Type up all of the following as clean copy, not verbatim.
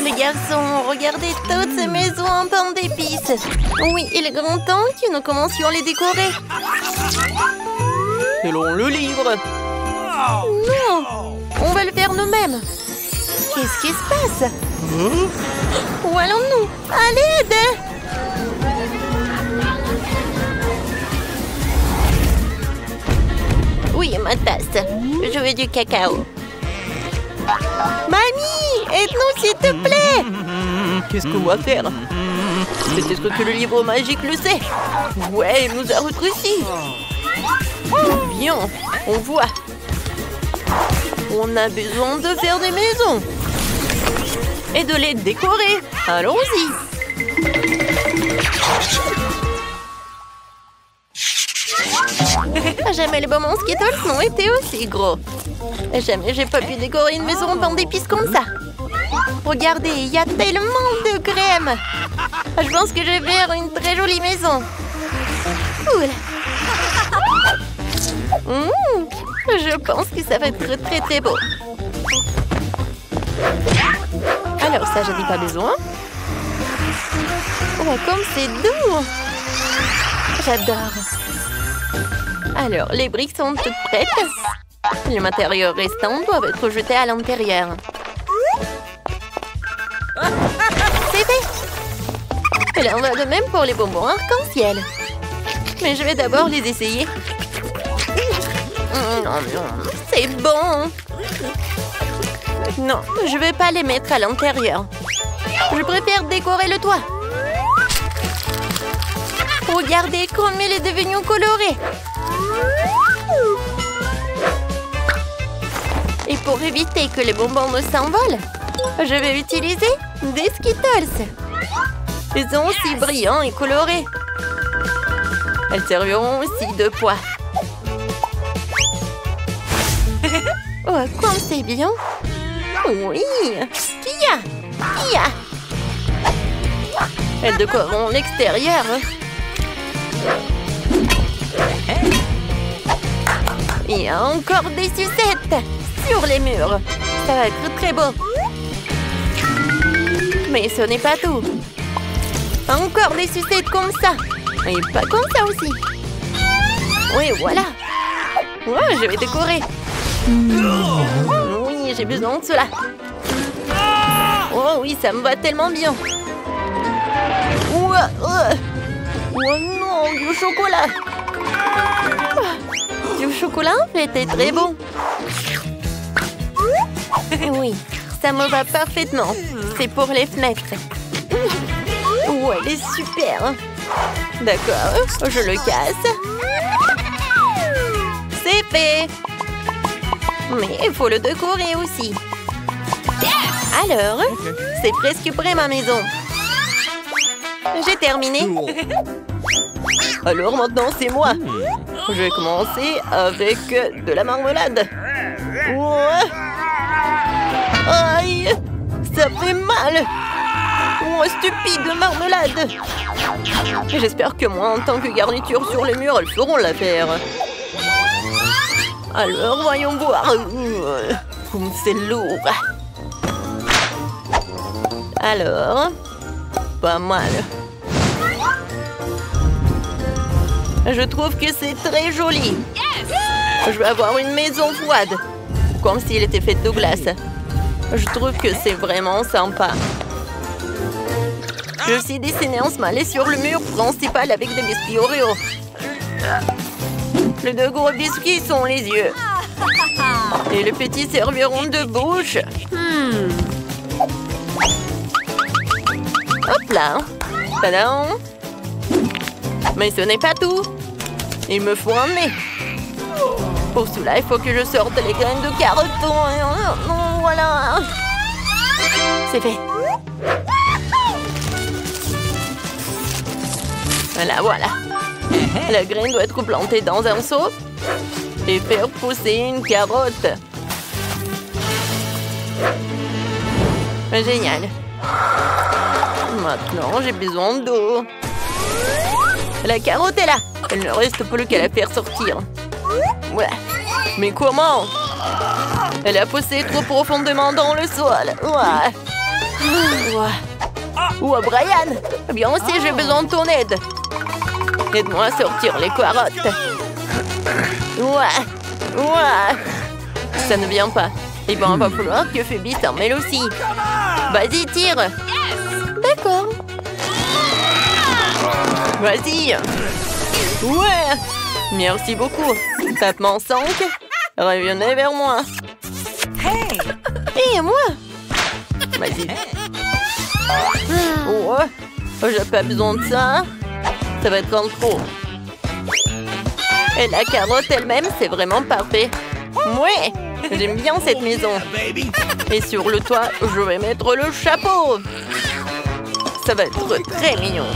Les garçons, regardez toutes ces maisons en pain d'épices. Oui, il est grand temps que nous commencions à les décorer. Selon le livre. Non, on va le faire nous-mêmes. Qu'est-ce qui se passe? Où allons-nous? À l'aide! Oui, ma tasse. Je veux du cacao. Mamie, aide-nous s'il te plaît. Qu'est-ce qu'on va faire? Peut-être que le livre magique le sait. Ouais, il nous a rétrécis. Bien, on voit. On a besoin de faire des maisons. Et de les décorer. Allons-y. Jamais les bonbons Skittles n'ont été aussi gros. Jamais j'ai pas pu décorer une maison en pain d'épices comme ça. Regardez, il y a tellement de crème. Je pense que je vais faire une très jolie maison. Cool. Je pense que ça va être très très beau. Alors ça, j'en ai pas besoin. Oh, comme c'est doux. J'adore. Alors, les briques sont toutes prêtes. Les matériaux restants doivent être jetés à l'intérieur. C'est fait. Et là, on va de même pour les bonbons arc-en-ciel. Mais je vais d'abord les essayer. C'est bon. Non, je ne vais pas les mettre à l'intérieur. Je préfère décorer le toit. Regardez comme il est devenu coloré. Et pour éviter que les bonbons ne s'envolent, je vais utiliser des Skittles. Ils sont aussi brillants et colorés. Elles serviront aussi de poids. Oh, comme c'est bien. Oui. Kia. Elles décoreront l'extérieur. Il y a encore des sucettes sur les murs. Ça va être très beau. Mais ce n'est pas tout. Encore des sucettes comme ça. Et pas comme ça aussi. Oui, voilà. Ouais, je vais décorer. Oui, j'ai besoin de cela. Oh oui, ça me va tellement bien. Oh non, du chocolat. Du chocolat, en fait, est très bon. Oui, ça me va parfaitement. C'est pour les fenêtres. Oh, elle est super. D'accord, je le casse. C'est fait. Mais il faut le décorer aussi. Alors, c'est presque prêt ma maison. J'ai terminé. Alors maintenant, c'est moi. Je vais commencer avec de la marmelade. Ouais. Aïe, ça fait mal. Oh, stupide marmelade. J'espère que moi, en tant que garniture sur le mur, elles feront l'affaire. Alors, voyons voir. Comme c'est lourd. Alors, pas mal. Je trouve que c'est très joli. Je vais avoir une maison froide. Comme s'il était fait de glace. Je trouve que c'est vraiment sympa. Je suis dessiné en smiley sur le mur principal avec des biscuits Oreo. Les deux gros biscuits sont les yeux. Et les petits serviront de bouche. Hop là. Tadam. Mais ce n'est pas tout. Il me faut un nez. Pour cela, il faut que je sorte les graines de carottes. Voilà. C'est fait. Voilà. La graine doit être plantée dans un seau et faire pousser une carotte. Génial. Maintenant, j'ai besoin d'eau. La carotte est là. Il ne reste plus qu'à la faire sortir. Ouais. Mais comment? Elle a poussé trop profondément dans le sol. Ouais. Ouah, Brian! Bien aussi, j'ai besoin de ton aide. Aide-moi à sortir les carottes. Ouah. Ça ne vient pas. Et ben, va falloir que Phoebe s'en mêle aussi. Vas-y, tire. D'accord. Vas-y. Ouais. Merci beaucoup. Tapement 5. Revenez vers moi. Et moi? Vas-y. Ouais. J'ai pas besoin de ça. Ça va être en trop. Et la carotte elle-même, c'est vraiment parfait. Ouais. J'aime bien cette maison. Et sur le toit, je vais mettre le chapeau. Ça va être très mignon.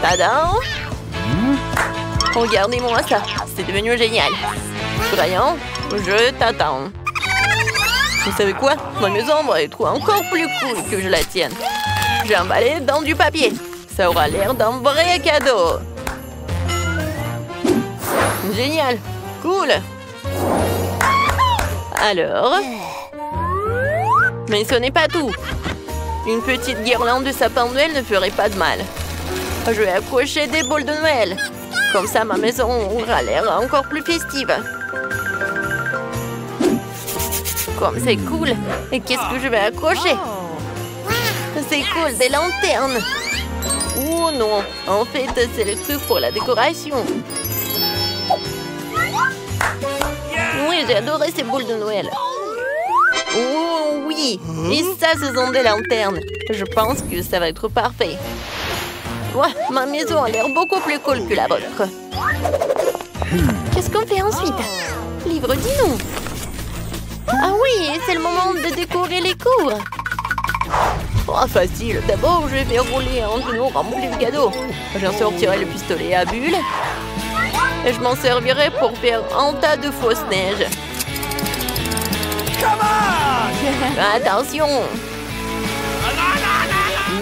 Tadam! Regardez-moi ça. C'est devenu génial. Brian, je t'attends. Vous savez quoi? Ma maison va être encore plus cool que je la tienne. J'ai emballé dans du papier. Ça aura l'air d'un vrai cadeau. Génial. Cool. Alors... Mais ce n'est pas tout. Une petite guirlande de sapin de Noël ne ferait pas de mal. Je vais accrocher des boules de Noël. Comme ça, ma maison aura l'air encore plus festive. Comme c'est cool. Et qu'est-ce que je vais accrocher? C'est cool, des lanternes. Oh non, en fait, c'est le truc pour la décoration. Oui, j'ai adoré ces boules de Noël. Oh oui, et ça, ce sont des lanternes. Je pense que ça va être parfait. Ouais, ma maison a l'air beaucoup plus cool que la vôtre. Qu'est-ce qu'on fait ensuite? Livre, dis-nous. Ah oui, c'est le moment de décorer les cours. Oh, facile. D'abord, je vais rouler un tonneau rempli de cadeaux. J'en sortirai le pistolet à bulles. Et je m'en servirai pour faire un tas de fausses neiges. Attention!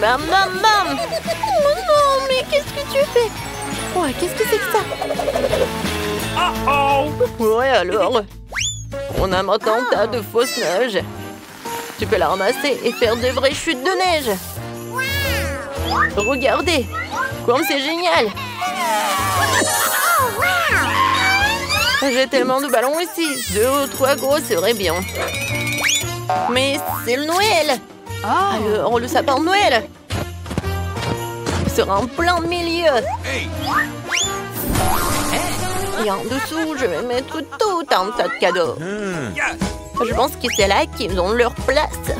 Bam, bam, bam! Oh non, mais qu'est-ce que tu fais? Ouais, qu'est-ce que c'est que ça? Ouais, alors? On a maintenant un tas de fausses neiges. Tu peux la ramasser et faire de vraies chutes de neige. Regardez! Comme c'est génial! J'ai tellement de ballons ici. 2 ou 3 gros serait bien. Mais c'est le Noël. Alors, le sapin de Noël sera en plein milieu. Et en dessous, je vais mettre tout un tas de cadeaux. Je pense que c'est là qu'ils ont leur place.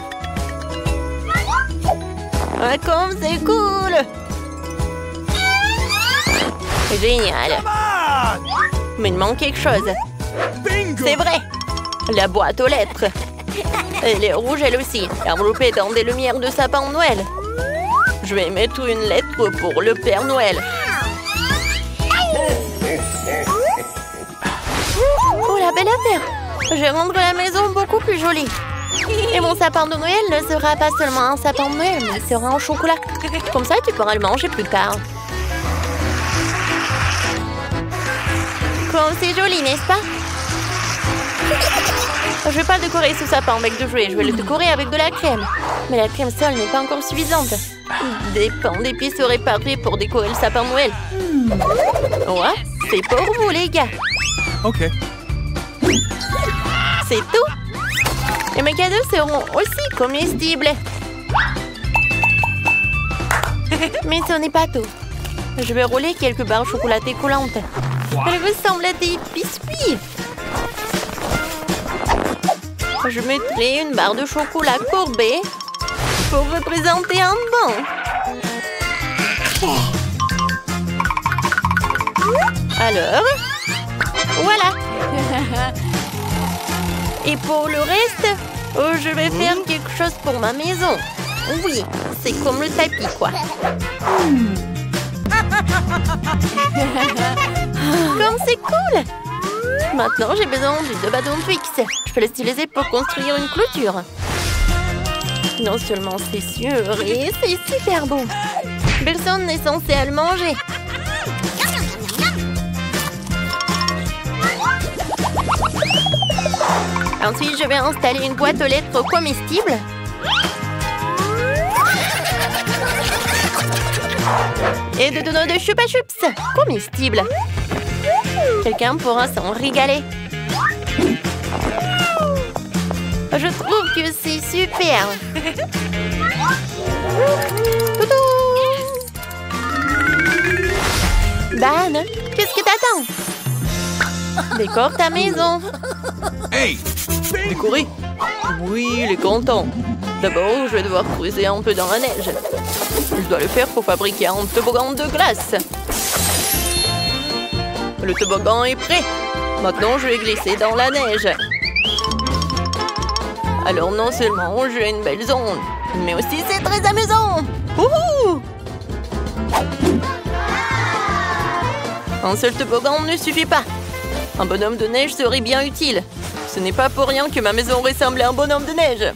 Ah, comme c'est cool! Génial! Mais il manque quelque chose. C'est vrai! La boîte aux lettres. Elle est rouge elle aussi, enveloppée dans des lumières de sapin de Noël. Je vais mettre une lettre pour le Père Noël. Oh, la belle affaire! Je vais rendre la maison beaucoup plus jolie. Et mon sapin de Noël ne sera pas seulement un sapin de Noël, mais il sera en chocolat. Comme ça, tu pourras le manger plus tard. Comme c'est joli, n'est-ce pas? Je vais pas décorer ce sapin avec de jouets, je vais le décorer avec de la crème. Mais la crème seule n'est pas encore suffisante. Des pains d'épices seraient parfaits pour décorer le sapin de Noël. Ouais, c'est pour vous les gars. Ok. C'est tout. Et mes cadeaux seront aussi comestibles. Mais ce n'est pas tout. Je vais rouler quelques barres chocolatées coulantes. Elles ressemblent à des biscuits. Je mettrai une barre de chocolat courbée pour représenter un banc. Alors, voilà. Et pour le reste, je vais faire quelque chose pour ma maison. Oui, c'est comme le tapis, quoi. Comme c'est cool! Maintenant, j'ai besoin de 2 bâtons Twix. Je peux les utiliser pour construire une clôture. Non seulement c'est sûr, et c'est super beau. Personne n'est censé à le manger. Ensuite, je vais installer une boîte aux lettres comestible. Et de donuts de Chupa Chups comestibles. Quelqu'un pourra s'en régaler. Je trouve que c'est super. Dan, qu'est-ce que t'attends? Décore ta maison. Hey! Décorer? Oui, il est content. D'abord, je vais devoir creuser un peu dans la neige. Je dois le faire pour fabriquer un toboggan de glace. Le toboggan est prêt. Maintenant, je vais glisser dans la neige. Alors, non seulement j'ai une belle zone, mais aussi c'est très amusant. Wouhou! Un seul toboggan ne suffit pas. Un bonhomme de neige serait bien utile. Ce n'est pas pour rien que ma maison ressemble à un bonhomme de neige.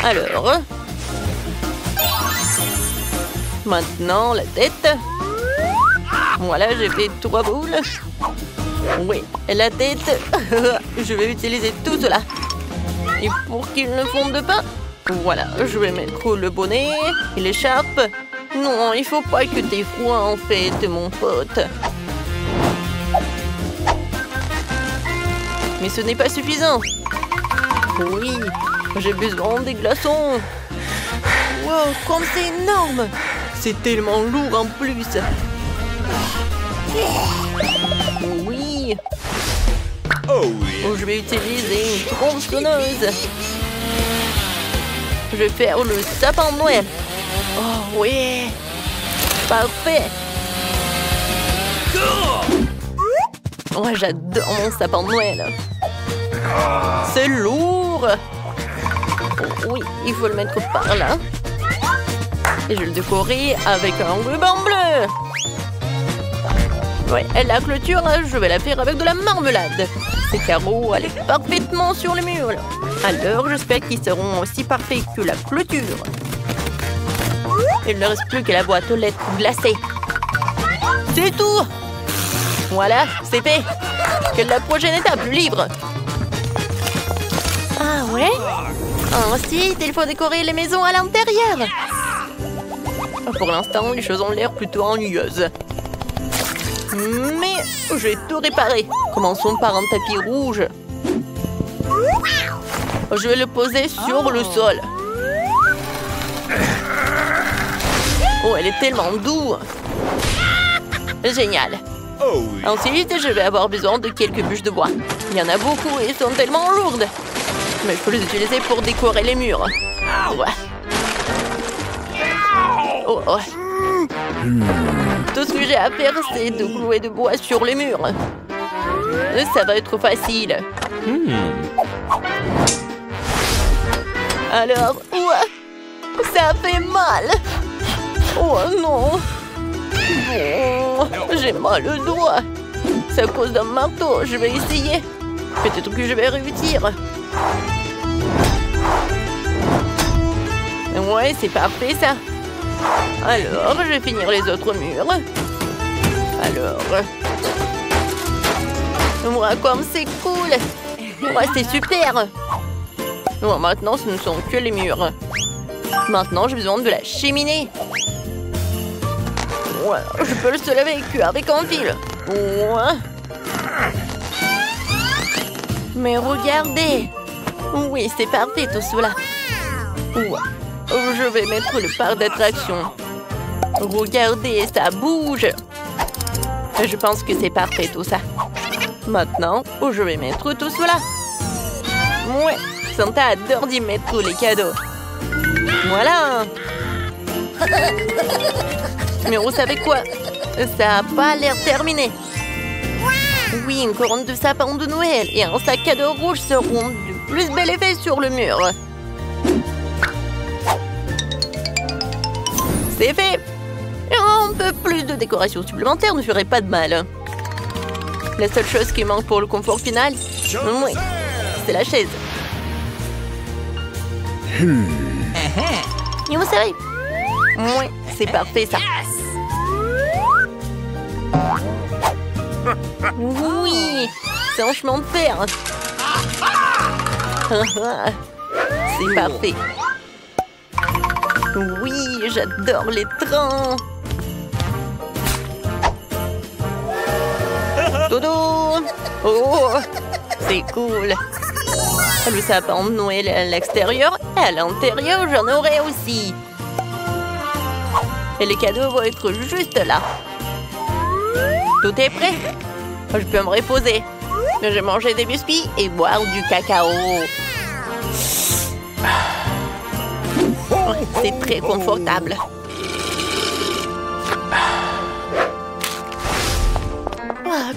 Alors... Maintenant, la tête. Voilà, j'ai fait 3 boules. Oui, la tête. Je vais utiliser tout cela. Et pour qu'il ne fonde pas, voilà, je vais mettre le bonnet et l'écharpe. Non, il faut pas que t'aies froid en fait, mon pote. Mais ce n'est pas suffisant. Oui, j'ai besoin des glaçons. Wow, comme c'est énorme. C'est tellement lourd en plus. Oui. Oh, je vais utiliser une tronçonneuse. Je vais faire le sapin de Noël. Oh oui. Parfait. Oh, j'adore mon sapin de Noël. C'est lourd. Oh, oui, il faut le mettre par là. Et je vais le décorer avec un ruban bleu. Ouais, la clôture, je vais la faire avec de la marmelade. Ces carreaux allaient parfaitement sur le mur. Alors, j'espère qu'ils seront aussi parfaits que la clôture. Il ne reste plus que la boîte aux lettres glacée. C'est tout. Voilà, c'est fait. Quelle est la prochaine étape, le livre? Ah ouais? Ensuite, il faut décorer les maisons à l'intérieur. Pour l'instant, les choses ont l'air plutôt ennuyeuses. Mais je vais tout réparer. Commençons par un tapis rouge. Je vais le poser sur le sol. Oh, elle est tellement douce. Génial. Ensuite, je vais avoir besoin de quelques bûches de bois. Il y en a beaucoup et elles sont tellement lourdes. Mais il faut les utiliser pour décorer les murs. Ouais. Oh, oh. Tout ce que j'ai à faire, c'est de clouer de bois sur les murs. Ça va être facile. Alors, ouais, ça fait mal. Oh non. Oh, j'ai mal au doigt. C'est à cause d'un marteau. Je vais essayer. Peut-être que je vais réussir. Ouais, c'est parfait ça. Alors, je vais finir les autres murs. Alors... Ouais, comme c'est cool. Ouais, c'est super. Ouais, maintenant, ce ne sont que les murs. Maintenant, j'ai besoin de la cheminée. Ouais, je peux le soulever avec un fil. Ouais. Mais regardez. Oui, c'est parfait tout cela. Ouais. Je vais mettre le parc d'attraction. Regardez, ça bouge. Je pense que c'est parfait tout ça. Maintenant, je vais mettre tout cela. Ouais, Santa adore d'y mettre les cadeaux. Voilà. Mais vous savez quoi? Ça n'a pas l'air terminé. Oui, une couronne de sapin de Noël et un sac à dos rouge seront du plus bel effet sur le mur. C'est fait. Un peu plus de décoration supplémentaire ne ferait pas de mal. La seule chose qui manque pour le confort final, oui, c'est la chaise. Et vous savez, oui, c'est parfait ça. Oui, C'est un chemin de fer. C'est parfait. Oui, j'adore les trains. Dodo! Oh, c'est cool. Le sapin de Noël à l'extérieur et à l'intérieur, j'en aurai aussi. Et les cadeaux vont être juste là. Tout est prêt. Je peux me reposer. Je vais manger des biscuits et boire du cacao. C'est très confortable.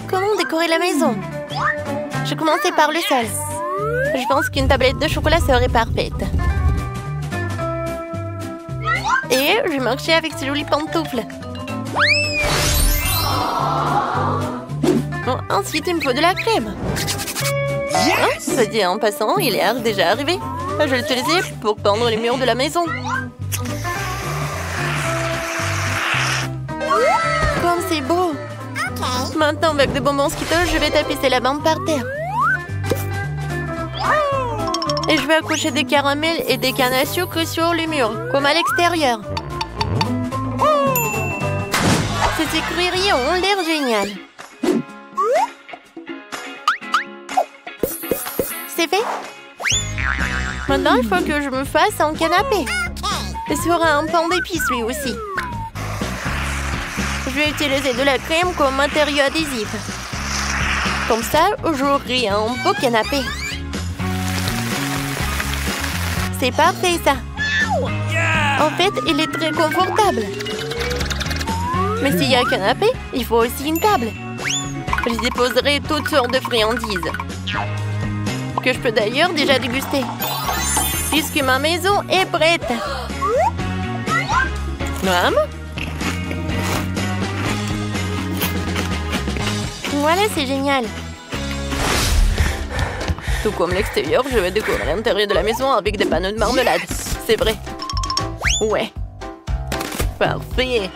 Comment décorer la maison? Je commençais par le sol. Je pense qu'une tablette de chocolat serait parfaite. Et je marchais avec ces jolies pantoufles. Ensuite, il me faut de la crème. Ça dit en passant, il est déjà arrivé. Je vais l'utiliser pour peindre les murs de la maison. Comme c'est beau! Maintenant, avec des bonbons Skittles, je vais tapisser la bande par terre. Et je vais accrocher des caramels et des cannes à sucre sur les murs, comme à l'extérieur. Ces écrieries ont l'air géniales. C'est fait? Maintenant, il faut que je me fasse un canapé. Et ce sera un pain d'épices, lui aussi. Je vais utiliser de la crème comme matériau adhésif. Comme ça, j'aurai un beau canapé. C'est parfait, ça. En fait, il est très confortable. Mais s'il y a un canapé, il faut aussi une table. Je déposerai toutes sortes de friandises. Que je peux d'ailleurs déjà déguster. Puisque ma maison est prête. Voilà, c'est génial. Tout comme l'extérieur, je vais décorer l'intérieur de la maison avec des panneaux de marmelade. C'est vrai. Ouais. Parfait.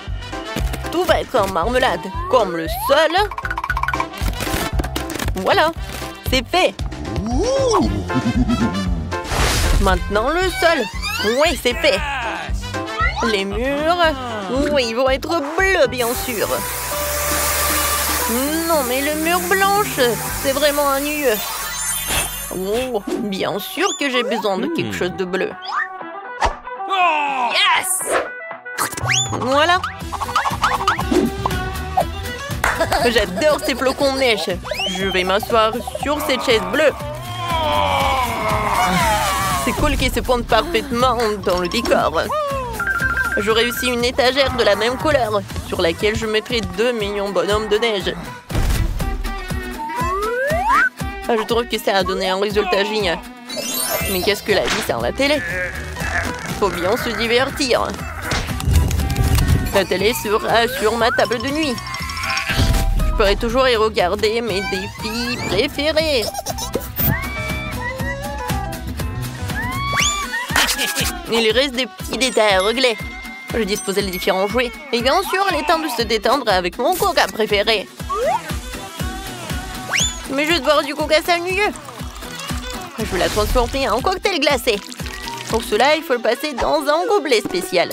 Tout va être en marmelade, comme le sol. Voilà, c'est fait. Maintenant le sol. Oui, c'est fait. Les murs. Oui, ils vont être bleus, bien sûr. Non, mais le mur blanche, c'est vraiment ennuyeux. Oh, bien sûr que j'ai besoin de quelque chose de bleu. Yes! Voilà. J'adore ces flocons de neige. Je vais m'asseoir sur cette chaise bleue. C'est cool qu'ils se pondent parfaitement dans le décor. J'aurai aussi une étagère de la même couleur sur laquelle je mettrai 2 millions de bonhommes de neige. Je trouve que ça a donné un résultat génial. Mais qu'est-ce que la vie sans la télé? Faut bien se divertir. La télé sera sur ma table de nuit. Je pourrai toujours y regarder mes défis préférés. Il reste des petits détails à régler. Je disposais les différents jouets. Et bien sûr, il est temps de se détendre avec mon coca préféré. Mais je vais boire du coca, c'est ennuyeux. Je vais la transformer en cocktail glacé. Pour cela, il faut le passer dans un gobelet spécial.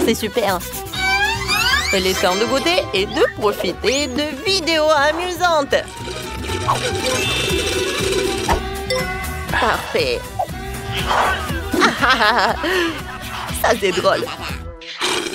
C'est super. Il est temps de goûter et de profiter de vidéos amusantes. Parfait. Ça, c'est drôle.